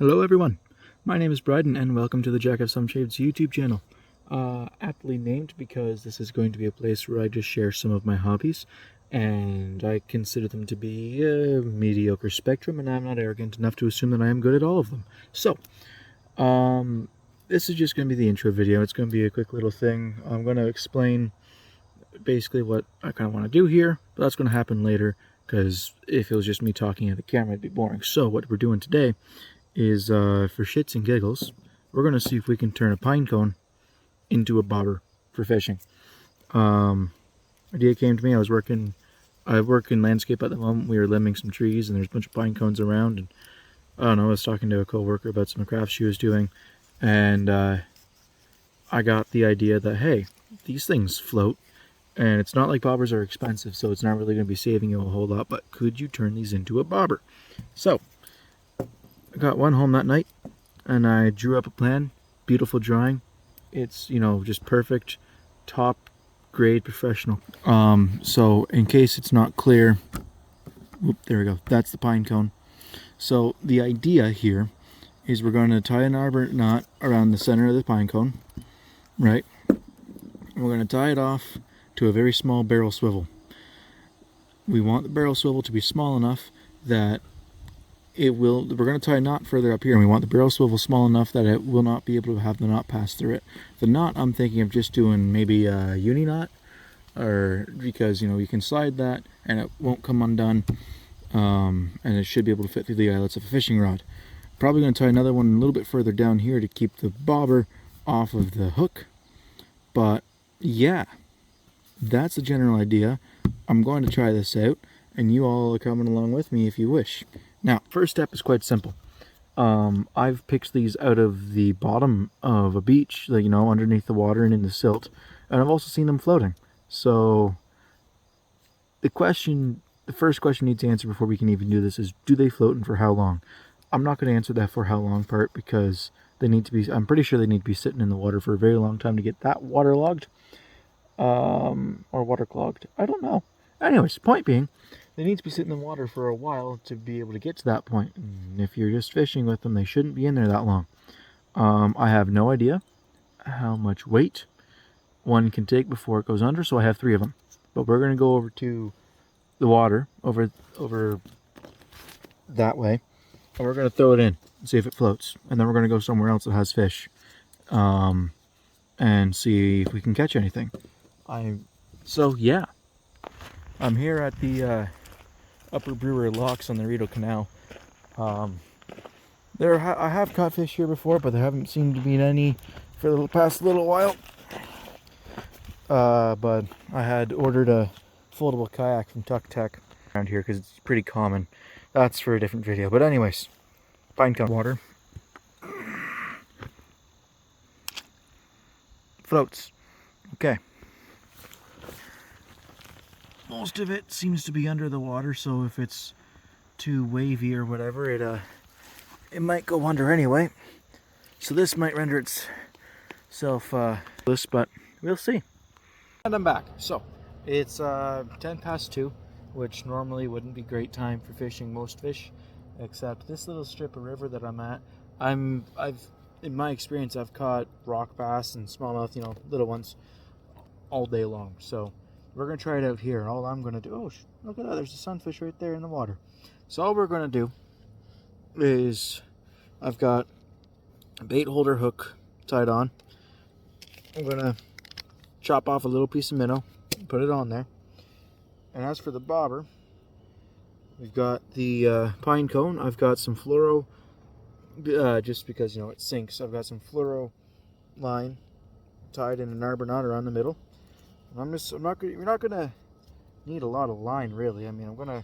Hello everyone, my name is Bryden and welcome to the Jack of Some Shades YouTube channel. Aptly named because this is going to be a place where I just share some of my hobbies, and I consider them to be a mediocre spectrum, and I'm not arrogant enough to assume that I am good at all of them. So, this is just going to be the intro video. It's going to be a quick little thing. I'm going to explain basically what I kind of want to do here, but that's going to happen later, because if it was just me talking at the camera, it'd be boring. So what we're doing today is, for shits and giggles, we're going to see if we can turn a pine cone into a bobber for fishing. Idea came to me. I work in landscape at the moment. We were limbing some trees and there's a bunch of pine cones around, and I don't know, I was talking to a co-worker about some crafts she was doing, and I got the idea that, hey, these things float, and it's not like bobbers are expensive, so it's not really going to be saving you a whole lot, but could you turn these into a bobber? So I got one home that night and I drew up a plan. Beautiful drawing. It's, you know, just perfect, top grade professional. So in case it's not clear, whoop, there we go, that's the pine cone. So the idea here is we're going to tie an arbor knot around the center of the pine cone, right? We're going to tie it off to a very small barrel swivel. We want the barrel swivel to be small enough that we're going to tie a knot further up here, and we want the barrel swivel small enough that it will not be able to have the knot pass through it. The knot, I'm thinking of just doing maybe a uni knot, or because, you know, you can slide that and it won't come undone, and it should be able to fit through the eyelets of a fishing rod. Probably going to tie another one a little bit further down here to keep the bobber off of the hook. But yeah, that's the general idea. I'm going to try this out, and you all are coming along with me if you wish. Now, first step is quite simple. I've picked these out of the bottom of a beach, you know, underneath the water and in the silt, and I've also seen them floating. So the first question needs to answer before we can even do this is, do they float and for how long? I'm not going to answer that for how long part, because they need to be, I'm pretty sure they need to be sitting in the water for a very long time to get that waterlogged, or waterclogged. I don't know. Anyways, point being, they need to be sitting in the water for a while to be able to get to that point. And if you're just fishing with them, they shouldn't be in there that long. I have no idea how much weight one can take before it goes under, so I have 3 of them. But we're going to go over to the water, over that way, and we're going to throw it in and see if it floats. And then we're going to go somewhere else that has fish, and see if we can catch anything. So yeah, I'm here at the Upper Brewer Locks on the Rideau Canal. I have caught fish here before, but there haven't seemed to be any for the past little while. But I had ordered a foldable kayak from Tuk Tech around here because it's pretty common. That's for a different video. But anyways, pine cone water. Floats. Okay. Most of it seems to be under the water, so if it's too wavy or whatever, it might go under anyway. So this might render itself this, but we'll see. And I'm back. So it's 10 past 2, which normally wouldn't be a great time for fishing most fish, except this little strip of river that I'm at. In my experience, I've caught rock bass and smallmouth, you know, little ones, all day long. So we're going to try it out here. All I'm going to do, oh, look at that, there's a sunfish right there in the water. So all we're going to do is, I've got a bait holder hook tied on. I'm going to chop off a little piece of minnow, put it on there. And as for the bobber, we've got the pine cone. I've got some fluoro, just because, you know, it sinks. I've got some fluoro line tied in an arbor knot around the middle. You're not gonna need a lot of line, really. I mean, I'm gonna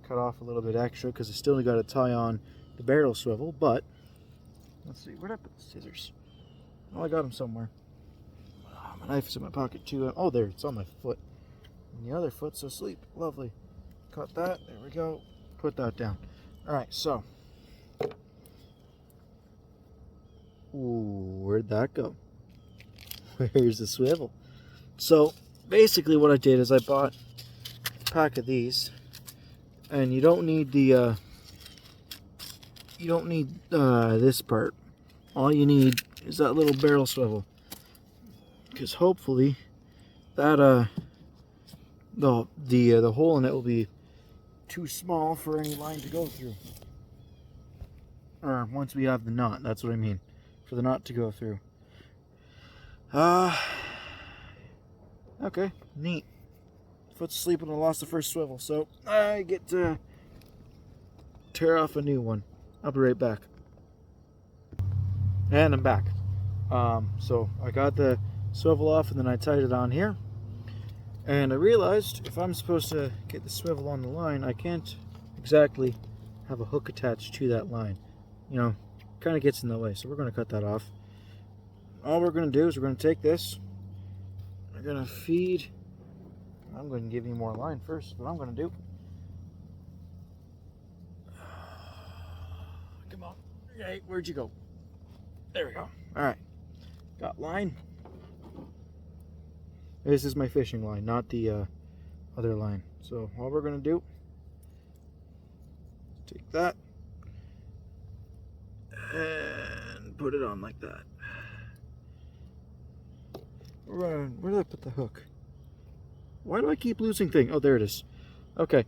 cut off a little bit extra because I still got to tie on the barrel swivel. But let's see, where'd I put the scissors? Oh, I got them somewhere. My knife is in my pocket too. Oh, there, it's on my foot. And the other foot's asleep. Lovely. Cut that. There we go. Put that down. All right. So, ooh, where'd that go? Where's the swivel? So basically what I did is I bought a pack of these, and you don't need the you don't need this part. All you need is that little barrel swivel, because hopefully that the hole in it will be too small for any line to go through. Or once we have the knot, that's what I mean, for the knot to go through. Okay, neat. Foot's asleep when I lost the first swivel, so I get to tear off a new one. I'll be right back. And I'm back. So I got the swivel off and then I tied it on here. And I realized if I'm supposed to get the swivel on the line, I can't exactly have a hook attached to that line. You know, kind of gets in the way, so we're going to cut that off. All we're going to do is we're going to take this, we're going to feed, I'm going to give you more line first, what I'm going to do. Come on, hey, where'd you go? There we go. Alright, got line. This is my fishing line, not the other line. So all we're going to do, take that and put it on like that. Where did I put the hook? Why do I keep losing things? Oh, there it is. Okay.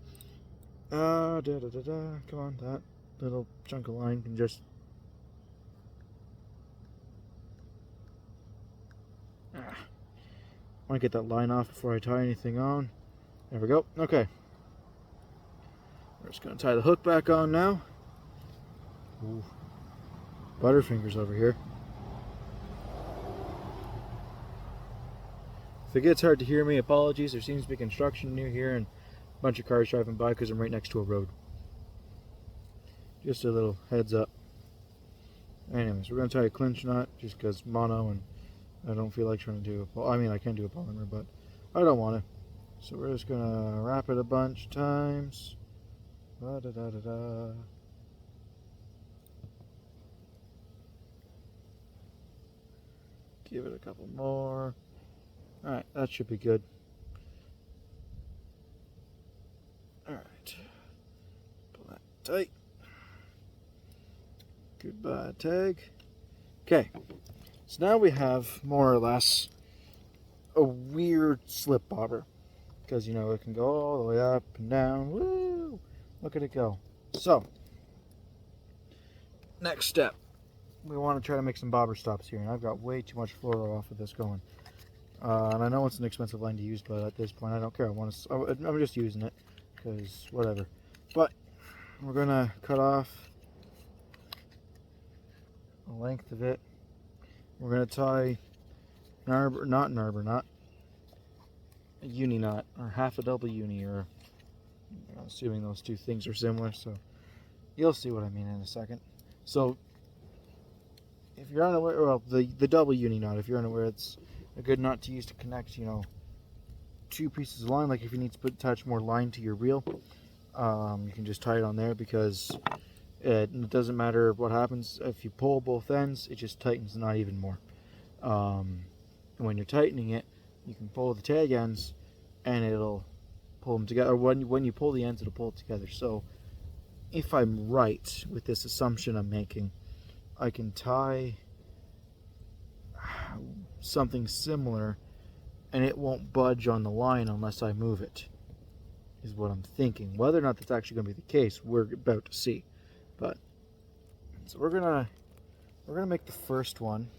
Come on, that little chunk of line can just... I want to get that line off before I tie anything on. There we go. Okay. We're just going to tie the hook back on now. Ooh. Butterfingers over here. If it gets hard to hear me, apologies. There seems to be construction near here and a bunch of cars driving by because I'm right next to a road. Just a little heads up. Anyways, we're going to tie a clinch knot just because mono and I don't feel like trying to do it. Well, I mean, I can do a polymer, but I don't want to. So we're just going to wrap it a bunch of times. Da-da-da-da-da. Give it a couple more. Alright, that should be good. Alright. Pull that tight. Goodbye, tag. Okay. So now we have more or less a weird slip bobber. Because, you know, it can go all the way up and down. Woo! Look at it go. So, next step. We want to try to make some bobber stops here. And I've got way too much fluoro off of this going. And I know it's an expensive line to use, but at this point I don't care. I'm just using it because whatever. But we're gonna cut off the length of it. We're gonna tie not a uni knot or half a double uni, or assuming those two things are similar. So you'll see what I mean in a second. So if you're unaware, well, the double uni knot, if you're unaware, it's a good knot to use to connect, you know, two pieces of line. Like if you need to attach more line to your reel, you can just tie it on there because it doesn't matter what happens. If you pull both ends, it just tightens the knot even more. And when you're tightening it, you can pull the tag ends and it'll pull them together. When you pull the ends, it'll pull it together. So if I'm right with this assumption I'm making, I can tie something similar and it won't budge on the line unless I move it, is what I'm thinking. Whether or not that's actually going to be the case, we're about to see. But so we're gonna make the first one.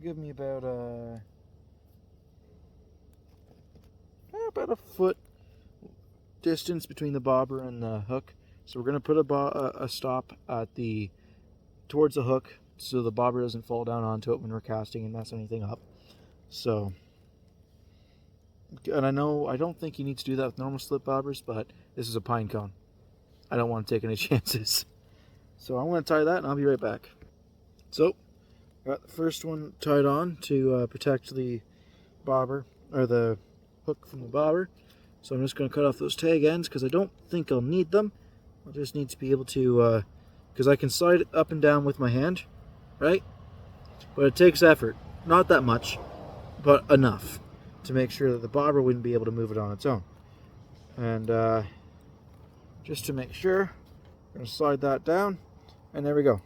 Give me about a foot distance between the bobber and the hook. So we're gonna put a stop at towards the hook, so the bobber doesn't fall down onto it when we're casting and mess anything up. So, and I don't think you need to do that with normal slip bobbers, but this is a pine cone. I don't want to take any chances. So I'm going to tie that and I'll be right back. So, got the first one tied on to protect the bobber, or the hook from the bobber. So I'm just going to cut off those tag ends because I don't think I'll need them. I'll just need to be able to, because I can slide it up and down with my hand, right? But it takes effort. Not that much, but enough to make sure that the bobber wouldn't be able to move it on its own. And just to make sure. I'm going to slide that down, and there we go.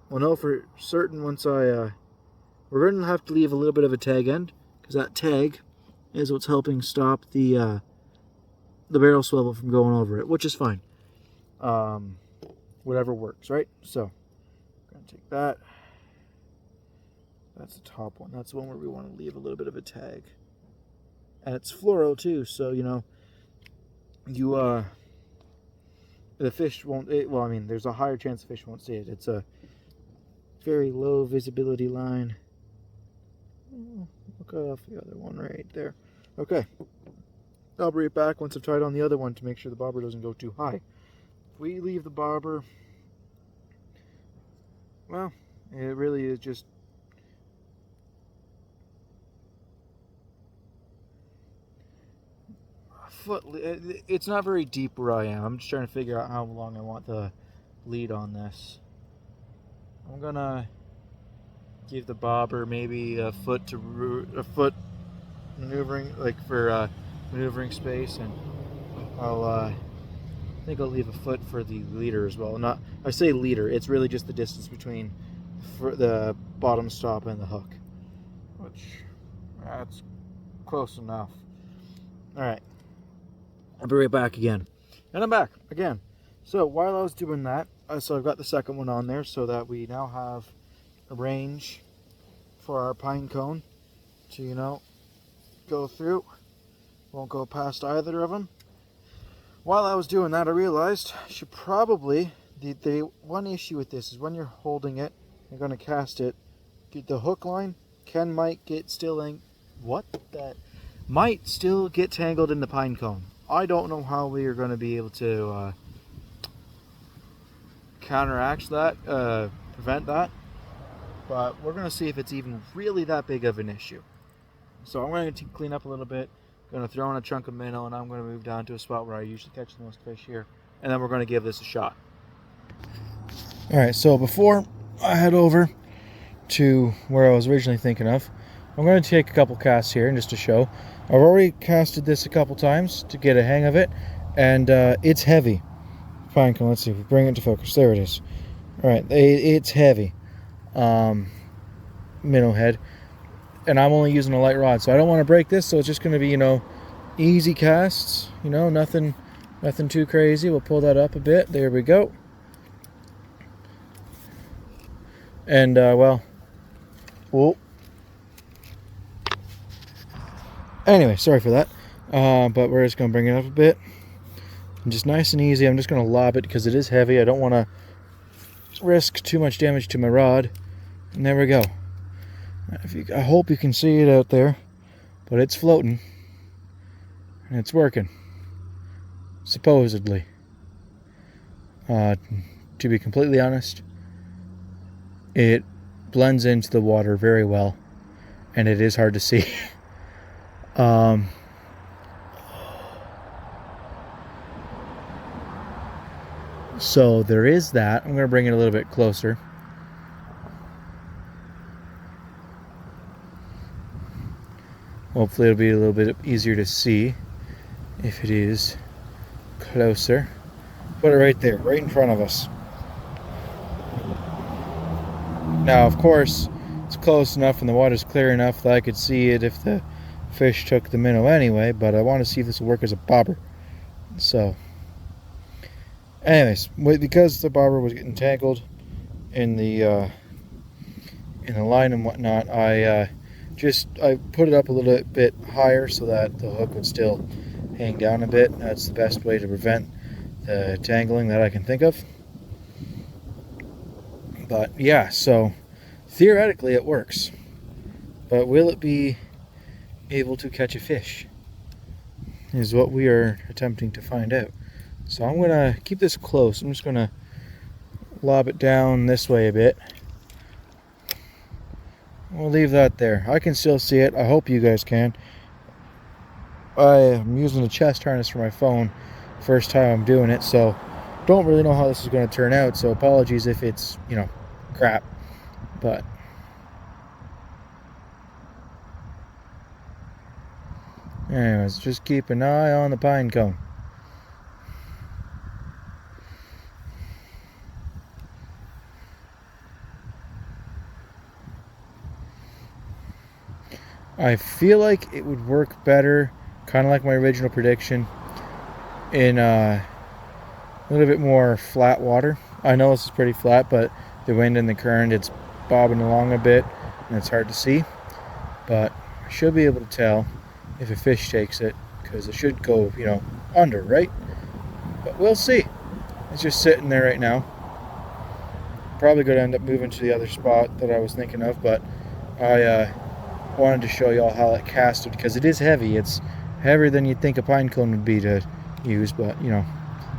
We'll know for certain once we're going to have to leave a little bit of a tag end, because that tag is what's helping stop the barrel swivel from going over it, which is fine. Whatever works, right? So, I'm going to take that. That's the top one. That's the one where we want to leave a little bit of a tag. And it's fluoro too, so, you know, the fish won't, well, I mean, there's a higher chance the fish won't see it. It's a very low visibility line. Look off the other one right there. Okay. I'll bring it back once I've tied on the other one to make sure the bobber doesn't go too high. We leave the bobber, well, it really is just a foot. It's not very deep where I am. I'm just trying to figure out how long I want the lead on this. I'm gonna give the bobber maybe a foot maneuvering, like for maneuvering space, and I think I'll leave a foot for the leader as well. Not, I say leader, it's really just the distance between the bottom stop and the hook, which that's close enough. All right, I'll be right back again, and I'm back again. So while I was doing that, so I've got the second one on there so that we now have a range for our pine cone to, you know, go through. Won't go past either of them. While I was doing that, I realized I should probably, the one issue with this is when you're holding it, you're going to cast it, the hook line might still get tangled in the pine cone. I don't know how we are going to be able to counteract that, prevent that, but we're going to see if it's even really that big of an issue. So I'm going to clean up a little bit. Going to throw in a chunk of minnow, and I'm going to move down to a spot where I usually catch the most fish here, and then we're going to give this a shot. Alright, so before I head over to where I was originally thinking of, I'm going to take a couple casts here just to show. I've already casted this a couple times to get a hang of it, and it's heavy. Pinecone, let's see if we bring it to focus. There it is. Alright, it's heavy. Minnow head. And I'm only using a light rod, so I don't want to break this, so it's just going to be, you know, easy casts, you know, nothing too crazy. We'll pull that up a bit. There we go. And well, whoa. Anyway, sorry for that, but we're just going to bring it up a bit, and just nice and easy. I'm just going to lob it because it is heavy. I don't want to risk too much damage to my rod. And there we go. I hope you can see it out there, but it's floating and it's working, supposedly. To be completely honest, it blends into the water very well, and it is hard to see. So there is that. I'm going to bring it a little bit closer. Hopefully it'll be a little bit easier to see if it is closer. Put it right there, right in front of us. Now, of course, it's close enough and the water's clear enough that I could see it if the fish took the minnow anyway, but I want to see if this will work as a bobber. So, anyways, because the bobber was getting tangled in the line and whatnot, I put it up a little bit higher so that the hook would still hang down a bit. That's the best way to prevent the tangling that I can think of. But yeah, so theoretically it works. But will it be able to catch a fish? Is what we are attempting to find out. So I'm going to keep this close. I'm just going to lob it down this way a bit. We'll leave that there. I can still see it. I hope you guys can. I am using a chest harness for my phone. First time I'm doing it, so don't really know how this is going to turn out. So apologies if it's, you know, crap. But anyways, just keep an eye on the pine cone. I feel like it would work better, kind of like my original prediction, in a little bit more flat water. I know this is pretty flat, but the wind and the current, it's bobbing along a bit and it's hard to see, but I should be able to tell if a fish takes it, because it should go, you know, under, right? But we'll see. It's just sitting there right now. Probably going to end up moving to the other spot that I was thinking of, but I wanted to show y'all how it casted, because it is heavy. It's heavier than you'd think a pine cone would be to use, but you know.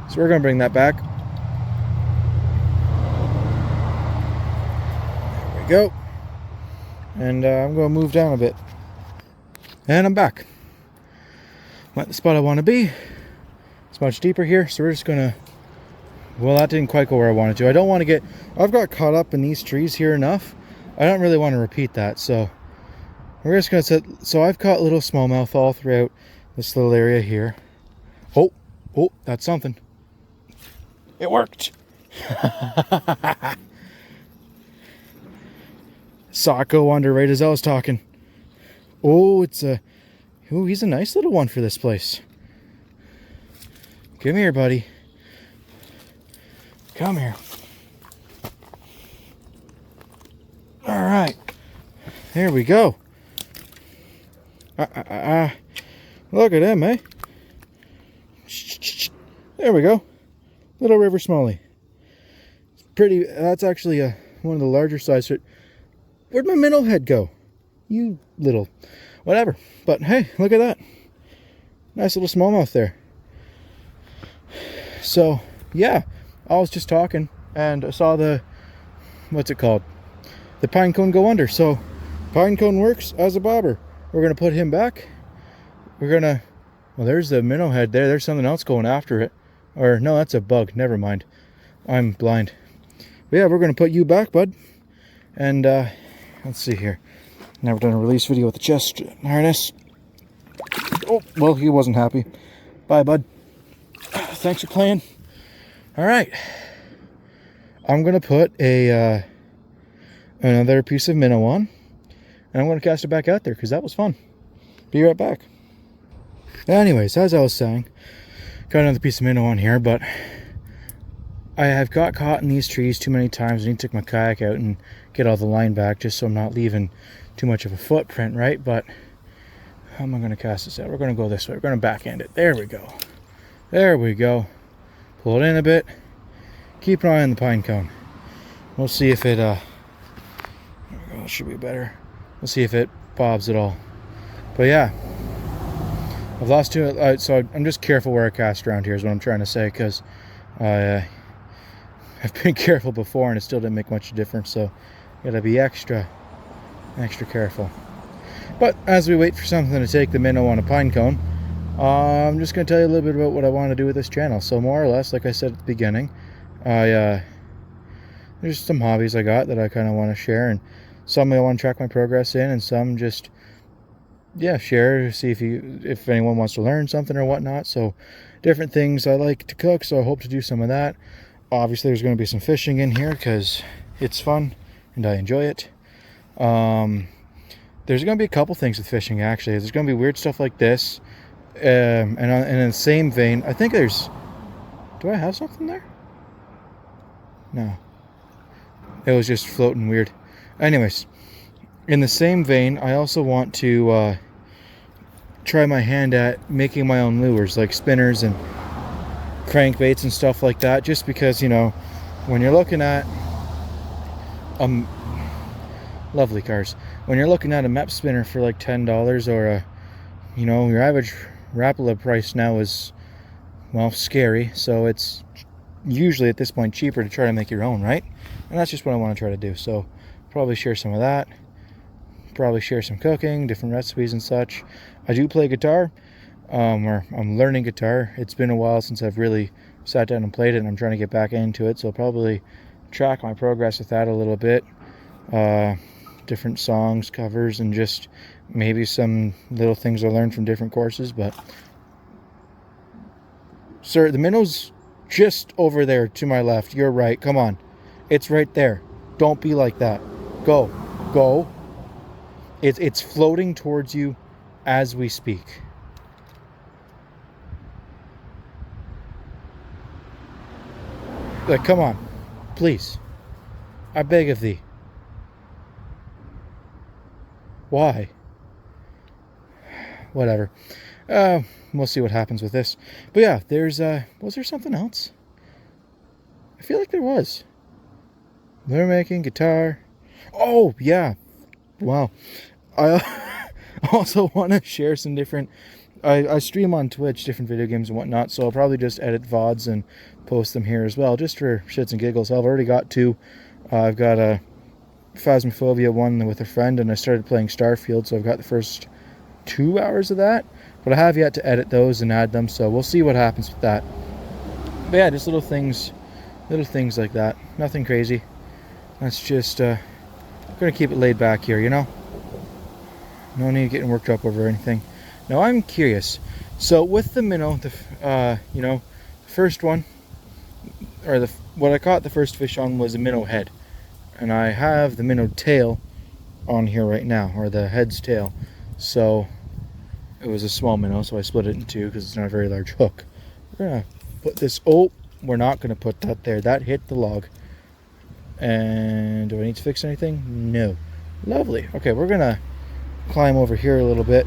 So we're going to bring that back. There we go. And I'm going to move down a bit. And I'm back. I'm at the spot I want to be. It's much deeper here, so we're just going to... Well, that didn't quite go where I wanted to. I don't want to get... I've got caught up in these trees here enough. I don't really want to repeat that, so... We're just going to set... So I've caught little smallmouth all throughout this little area here. Oh, that's something. It worked. Saw it go under right as I was talking. Oh, it's a... Oh, he's a nice little one for this place. Come here, buddy. Come here. All right. There we go. Look at him, eh? There we go. Little river smallie. Pretty. That's actually one of the larger size. Where'd my minnow head go? You little... Whatever. But hey, look at that. Nice little smallmouth there. So, yeah. I was just talking and I saw the... What's it called? The pine cone go under. So, pine cone works as a bobber. We're going to put him back. We're going to... Well, there's the minnow head there. There's something else going after it. Or, no, that's a bug. Never mind. I'm blind. But yeah, we're going to put you back, bud. And, let's see here. Never done a release video with the chest harness. Oh, well, he wasn't happy. Bye, bud. Thanks for playing. All right. I'm going to put a another piece of minnow on. And I'm going to cast it back out there because that was fun. Be right back. Anyways, as I was saying, got another piece of minnow on here, but I have got caught in these trees too many times. I need to take my kayak out and get all the line back just so I'm not leaving too much of a footprint, right? But how am I going to cast this out? We're going to go this way. We're going to backhand it. There we go. There we go. Pull it in a bit. Keep an eye on the pine cone. We'll see if it, there we go. It should be better. We'll see if it bobs at all. But yeah. I've lost two, so I'm just careful where I cast around here is what I'm trying to say, because I've been careful before and it still didn't make much difference, so gotta be extra careful. But as we wait for something to take the minnow on a pine cone, I'm just going to tell you a little bit about what I want to do with this channel. So more or less, like I said at the beginning, there's some hobbies I got that I kind of want to share, and some I want to track my progress in, and some just, yeah, share, see if anyone wants to learn something or whatnot. So different things. I like to cook, so I hope to do some of that. Obviously there's going to be some fishing in here because it's fun and I enjoy it. There's going to be a couple things with fishing, actually. There's going to be weird stuff like this. And in the same vein, I think there's... Do I have something there? No. It was just floating weird. Anyways, in the same vein, I also want to try my hand at making my own lures, like spinners and crankbaits and stuff like that, just because, you know, when you're looking at lovely cars, when you're looking at a map spinner for like $10, or a, you know, your average Rapala price now is, well, scary, so it's usually at this point cheaper to try to make your own, right? And that's just what I want to try to do. So probably share some of that, probably share some cooking, different recipes and such. I do play guitar, or I'm learning guitar. It's been a while since I've really sat down and played it, and I'm trying to get back into it, so I'll probably track my progress with that a little bit. Different songs, covers, and just maybe some little things I learned from different courses. But sir, the minnow's just over there to my left. You're right. Come on, it's right there. Don't be like that. Go. It's floating towards you as we speak. Like, come on, please. I beg of thee. Why? Whatever. We'll see what happens with this. But yeah, was there something else? I feel like there was. They're making guitar. Oh, yeah. Wow. I also want to share some different... I stream on Twitch different video games and whatnot, so I'll probably just edit VODs and post them here as well, just for shits and giggles. I've already got 2. I've got a Phasmophobia one with a friend, and I started playing Starfield, so I've got the first 2 hours of that. But I have yet to edit those and add them, so we'll see what happens with that. But yeah, just little things like that. Nothing crazy. That's just I'm gonna keep it laid back here, you know? No need getting worked up over anything. Now I'm curious. So with the minnow, you know, the first one, or what I caught the first fish on was a minnow head, and I have the minnow tail on here right now, or the head's tail. So it was a small minnow, so I split it in 2 because it's not a very large hook. We're gonna put this. Oh, we're not gonna put that there. That hit the log. And do I need to fix anything? No. Lovely. Okay, we're gonna climb over here a little bit.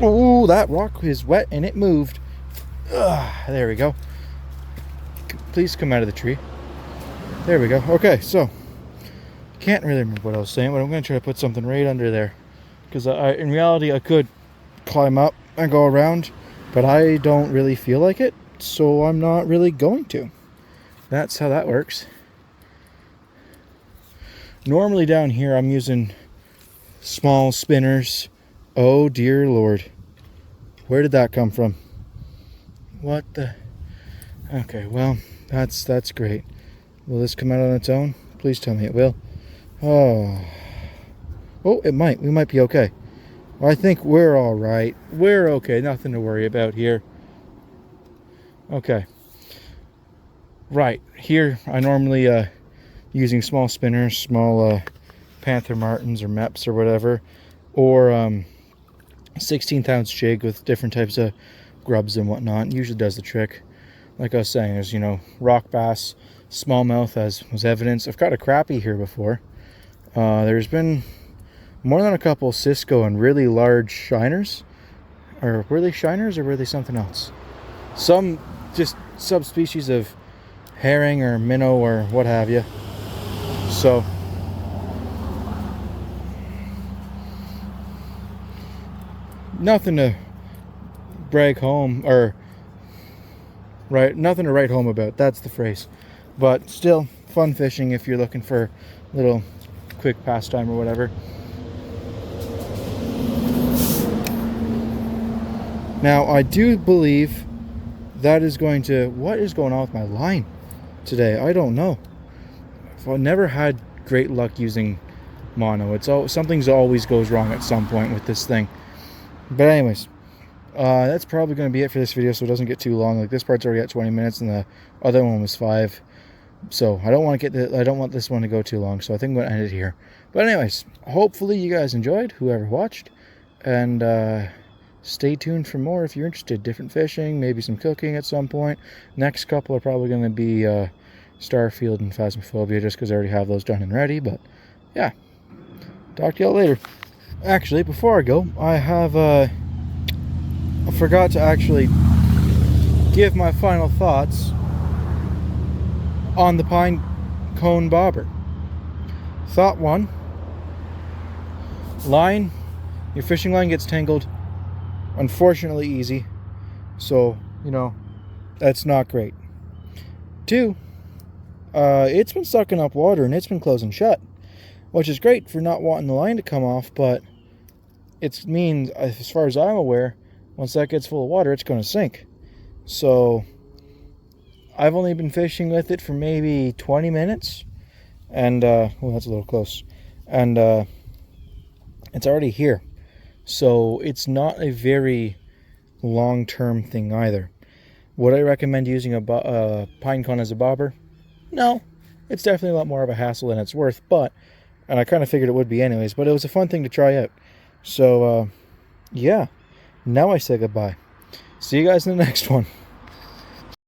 Oh, that rock is wet and it moved. There we go. Please come out of the tree. There we go. Okay, so can't really remember what I was saying, but I'm going to try to put something right under there, because in reality I could climb up and go around, but I don't really feel like it, so I'm not really going to. That's how that works. Normally down here I'm using small spinners. Oh dear Lord. Where did that come from? What the... Okay, well, that's great. Will this come out on its own? Please tell me it will. Oh, it might. We might be okay. I think we're all right. We're okay. Nothing to worry about here. Okay. Right. Here, I normally using small spinners, small Panther Martins or Meps or whatever, or 16th ounce jig with different types of grubs and whatnot. It usually does the trick. Like I was saying, there's, you know, rock bass, smallmouth, as was evidence. I've caught a crappie here before. There's been more than a couple Cisco and really large shiners. Or were they shiners or were they something else? Some just subspecies of herring or minnow or what have you. So nothing to brag home, or right, nothing to write home about, that's the phrase. But still fun fishing if you're looking for a little quick pastime or whatever. Now I do believe that is going to... What is going on with my line today? I don't know. I've never had great luck using mono. Something's always goes wrong at some point with this thing. But anyways, that's probably going to be it for this video, so it doesn't get too long. Like, this part's already at 20 minutes and the other one was 5. So I don't want this one to go too long, so I think I'm going to end it here. But anyways, hopefully you guys enjoyed, whoever watched, and stay tuned for more if you're interested. Different fishing, maybe some cooking at some point. Next couple are probably going to be Starfield and Phasmophobia, just because I already have those done and ready. But yeah, talk to y'all later. Actually, before I go, I forgot to actually give my final thoughts on the Pinecone Bobber. Thought 1, line, your fishing line gets tangled, unfortunately easy, so, you know, that's not great. 2, it's been sucking up water and it's been closing shut, which is great for not wanting the line to come off, but it means, as far as I'm aware, once that gets full of water, it's going to sink. So I've only been fishing with it for maybe 20 minutes, and well, that's a little close, and it's already here. So it's not a very long-term thing either. Would I recommend using a Pinecone as a bobber? No. It's definitely a lot more of a hassle than it's worth, but And I kind of figured it would be anyways, but it was a fun thing to try out. So, yeah, now I say goodbye. See you guys in the next one.